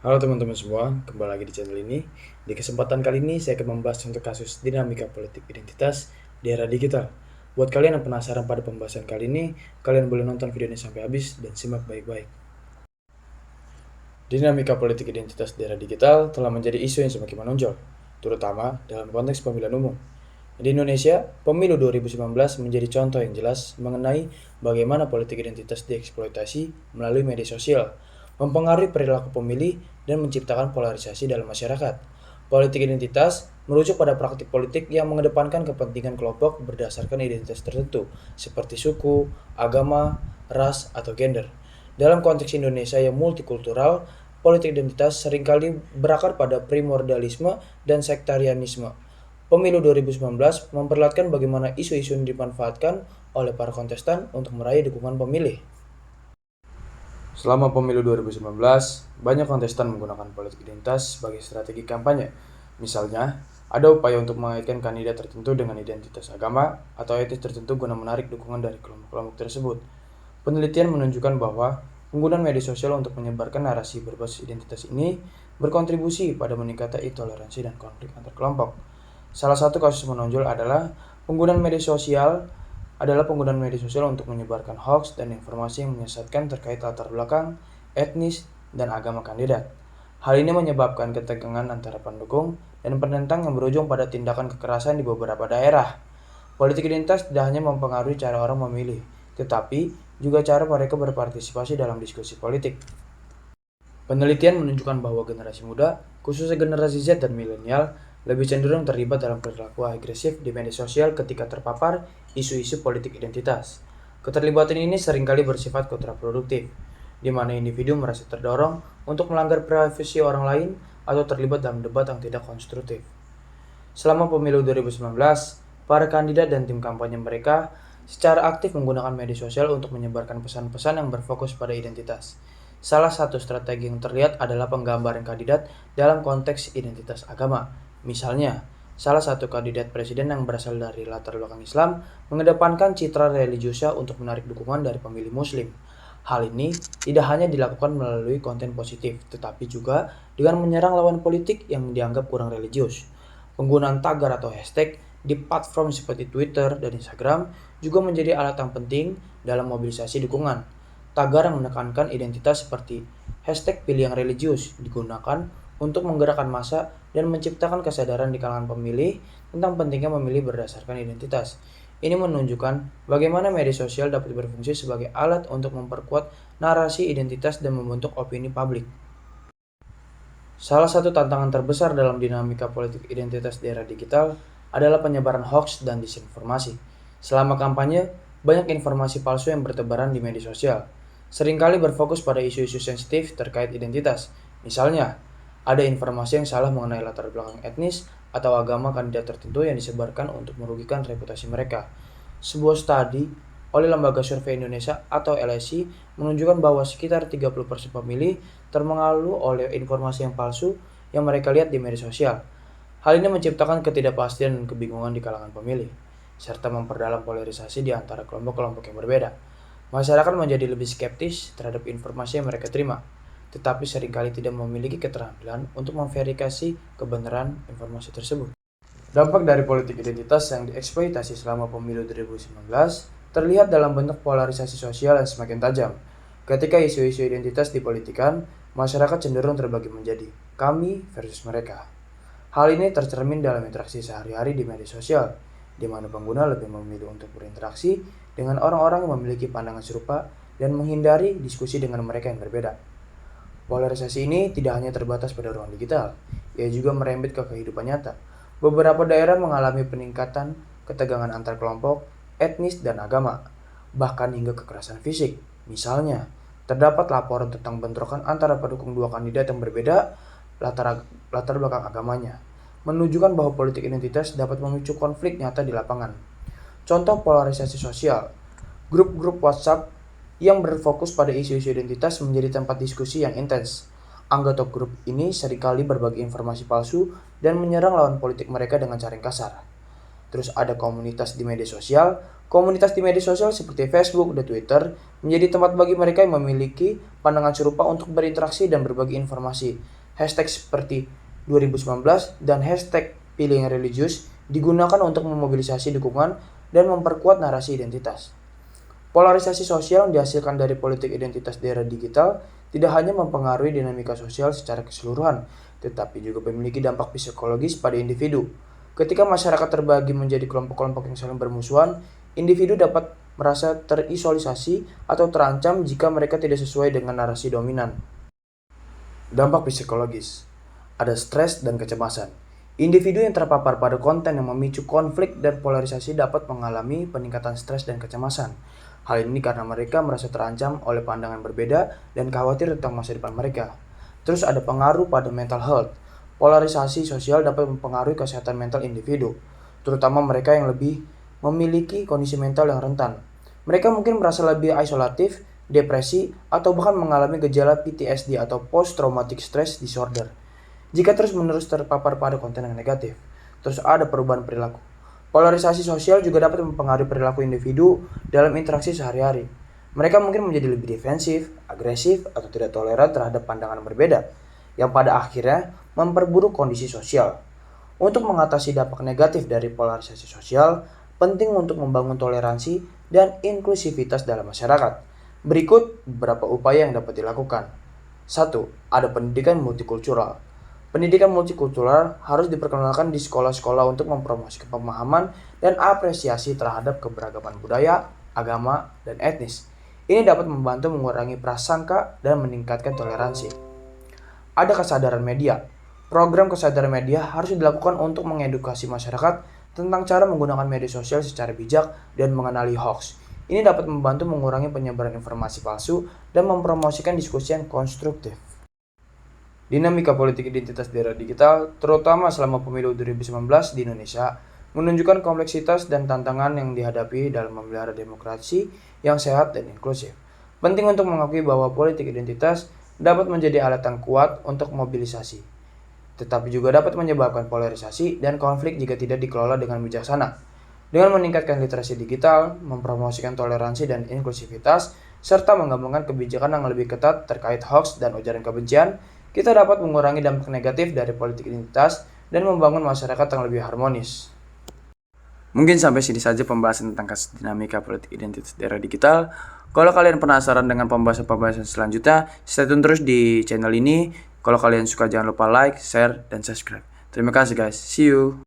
Halo teman-teman semua, kembali lagi di channel ini. Di kesempatan kali ini saya akan membahas untuk kasus dinamika politik identitas di era digital. Buat kalian yang penasaran pada pembahasan kali ini, kalian boleh nonton video ini sampai habis dan simak baik-baik. Dinamika politik identitas di era digital telah menjadi isu yang semakin menonjol, terutama dalam konteks pemilihan umum. Di Indonesia, pemilu 2019 menjadi contoh yang jelas mengenai bagaimana politik identitas dieksploitasi melalui media sosial, mempengaruhi perilaku pemilih, dan menciptakan polarisasi dalam masyarakat. Politik identitas merujuk pada praktik politik yang mengedepankan kepentingan kelompok berdasarkan identitas tertentu, seperti suku, agama, ras, atau gender. Dalam konteks Indonesia yang multikultural, politik identitas seringkali berakar pada primordialisme dan sektarianisme. Pemilu 2019 memperlihatkan bagaimana isu-isu yang dimanfaatkan oleh para kontestan untuk meraih dukungan pemilih. Selama pemilu 2019, banyak kontestan menggunakan politik identitas sebagai strategi kampanye. Misalnya, ada upaya untuk mengaitkan kandidat tertentu dengan identitas agama atau etis tertentu guna menarik dukungan dari kelompok-kelompok tersebut. Penelitian menunjukkan bahwa penggunaan media sosial untuk menyebarkan narasi berbasis identitas ini berkontribusi pada meningkatnya intoleransi dan konflik antar kelompok. Salah satu kasus menonjol penggunaan media sosial untuk menyebarkan hoax dan informasi yang menyesatkan terkait latar belakang, etnis, dan agama kandidat. Hal ini menyebabkan ketegangan antara pendukung dan penentang yang berujung pada tindakan kekerasan di beberapa daerah. Politik identitas tidak hanya mempengaruhi cara orang memilih, tetapi juga cara mereka berpartisipasi dalam diskusi politik. Penelitian menunjukkan bahwa generasi muda, khususnya generasi Z dan milenial, lebih cenderung terlibat dalam perilaku agresif di media sosial ketika terpapar isu-isu politik identitas. Keterlibatan ini seringkali bersifat kontraproduktif, di mana individu merasa terdorong untuk melanggar privasi orang lain atau terlibat dalam debat yang tidak konstruktif. Selama pemilu 2019, para kandidat dan tim kampanye mereka secara aktif menggunakan media sosial untuk menyebarkan pesan-pesan yang berfokus pada identitas. Salah satu strategi yang terlihat adalah penggambaran kandidat dalam konteks identitas agama. Misalnya, salah satu kandidat presiden yang berasal dari latar belakang Islam mengedepankan citra religiusnya untuk menarik dukungan dari pemilih Muslim. Hal ini tidak hanya dilakukan melalui konten positif, tetapi juga dengan menyerang lawan politik yang dianggap kurang religius. Penggunaan tagar atau hashtag di platform seperti Twitter dan Instagram juga menjadi alat yang penting dalam mobilisasi dukungan. Tagar yang menekankan identitas seperti hashtag pilih yang religius digunakan untuk menggerakkan massa dan menciptakan kesadaran di kalangan pemilih tentang pentingnya memilih berdasarkan identitas. Ini menunjukkan bagaimana media sosial dapat berfungsi sebagai alat untuk memperkuat narasi identitas dan membentuk opini publik. Salah satu tantangan terbesar dalam dinamika politik identitas di era digital adalah penyebaran hoax dan disinformasi. Selama kampanye, banyak informasi palsu yang bertebaran di media sosial, seringkali berfokus pada isu-isu sensitif terkait identitas. Misalnya, ada informasi yang salah mengenai latar belakang etnis atau agama kandidat tertentu yang disebarkan untuk merugikan reputasi mereka. Sebuah studi oleh Lembaga Survei Indonesia atau LSI menunjukkan bahwa sekitar 30% pemilih terpengaruh oleh informasi yang palsu yang mereka lihat di media sosial. Hal ini menciptakan ketidakpastian dan kebingungan di kalangan pemilih, serta memperdalam polarisasi di antara kelompok-kelompok yang berbeda. Masyarakat menjadi lebih skeptis terhadap informasi yang mereka terima, tetapi seringkali tidak memiliki keterampilan untuk memverifikasi kebenaran informasi tersebut. Dampak dari politik identitas yang dieksploitasi selama pemilu 2019 terlihat dalam bentuk polarisasi sosial yang semakin tajam. Ketika isu-isu identitas dipolitikan, masyarakat cenderung terbagi menjadi kami versus mereka. Hal ini tercermin dalam interaksi sehari-hari di media sosial, di mana pengguna lebih memilih untuk berinteraksi dengan orang-orang yang memiliki pandangan serupa dan menghindari diskusi dengan mereka yang berbeda. Polarisasi ini tidak hanya terbatas pada ruang digital, ia juga merembet ke kehidupan nyata. Beberapa daerah mengalami peningkatan ketegangan antar kelompok, etnis, dan agama, bahkan hingga kekerasan fisik. Misalnya, terdapat laporan tentang bentrokan antara pendukung dua kandidat yang berbeda latar belakang agamanya, menunjukkan bahwa politik identitas dapat memicu konflik nyata di lapangan. Contoh polarisasi sosial, grup-grup WhatsApp yang berfokus pada isu-isu identitas menjadi tempat diskusi yang intens. Anggota grup ini seringkali berbagi informasi palsu dan menyerang lawan politik mereka dengan cara yang kasar. Terus ada komunitas di media sosial, Komunitas di media sosial seperti Facebook dan Twitter menjadi tempat bagi mereka yang memiliki pandangan serupa untuk berinteraksi dan berbagi informasi. Hashtag seperti 2019 dan hashtag pilih yang religius digunakan untuk memobilisasi dukungan dan memperkuat narasi identitas. Polarisasi sosial yang dihasilkan dari politik identitas di era digital tidak hanya mempengaruhi dinamika sosial secara keseluruhan, tetapi juga memiliki dampak psikologis pada individu. Ketika masyarakat terbagi menjadi kelompok-kelompok yang saling bermusuhan, individu dapat merasa terisolisasi atau terancam jika mereka tidak sesuai dengan narasi dominan. Dampak psikologis. Ada stres dan kecemasan. Individu yang terpapar pada konten yang memicu konflik dan polarisasi dapat mengalami peningkatan stres dan kecemasan. Hal ini karena mereka merasa terancam oleh pandangan berbeda dan khawatir tentang masa depan mereka. Terus ada pengaruh pada mental health. Polarisasi sosial dapat mempengaruhi kesehatan mental individu, terutama mereka yang lebih memiliki kondisi mental yang rentan. Mereka mungkin merasa lebih isolatif, depresi, atau bahkan mengalami gejala PTSD atau Post Traumatic Stress Disorder jika terus-menerus terpapar pada konten yang negatif. Terus ada perubahan perilaku. Polarisasi sosial juga dapat mempengaruhi perilaku individu dalam interaksi sehari-hari. Mereka mungkin menjadi lebih defensif, agresif, atau tidak toleran terhadap pandangan berbeda, yang pada akhirnya memperburuk kondisi sosial. Untuk mengatasi dampak negatif dari polarisasi sosial, penting untuk membangun toleransi dan inklusivitas dalam masyarakat. Berikut beberapa upaya yang dapat dilakukan. 1. Ada pendidikan multikultural. Pendidikan multikultural harus diperkenalkan di sekolah-sekolah untuk mempromosikan pemahaman dan apresiasi terhadap keberagaman budaya, agama, dan etnis. Ini dapat membantu mengurangi prasangka dan meningkatkan toleransi. Ada kesadaran media. Program kesadaran media harus dilakukan untuk mengedukasi masyarakat tentang cara menggunakan media sosial secara bijak dan mengenali hoax. Ini dapat membantu mengurangi penyebaran informasi palsu dan mempromosikan diskusi yang konstruktif. Dinamika politik identitas di era digital, terutama selama pemilu 2019 di Indonesia, menunjukkan kompleksitas dan tantangan yang dihadapi dalam memelihara demokrasi yang sehat dan inklusif. Penting untuk mengakui bahwa politik identitas dapat menjadi alat yang kuat untuk mobilisasi, tetapi juga dapat menyebabkan polarisasi dan konflik jika tidak dikelola dengan bijaksana. Dengan meningkatkan literasi digital, mempromosikan toleransi dan inklusivitas, serta mengembangkan kebijakan yang lebih ketat terkait hoax dan ujaran kebencian, kita dapat mengurangi dampak negatif dari politik identitas dan membangun masyarakat yang lebih harmonis. Mungkin sampai sini saja pembahasan tentang kasus dinamika politik identitas di era digital. Kalau kalian penasaran dengan pembahasan-pembahasan selanjutnya, stay tune terus di channel ini. Kalau kalian suka jangan lupa like, share, dan subscribe. Terima kasih guys. See you.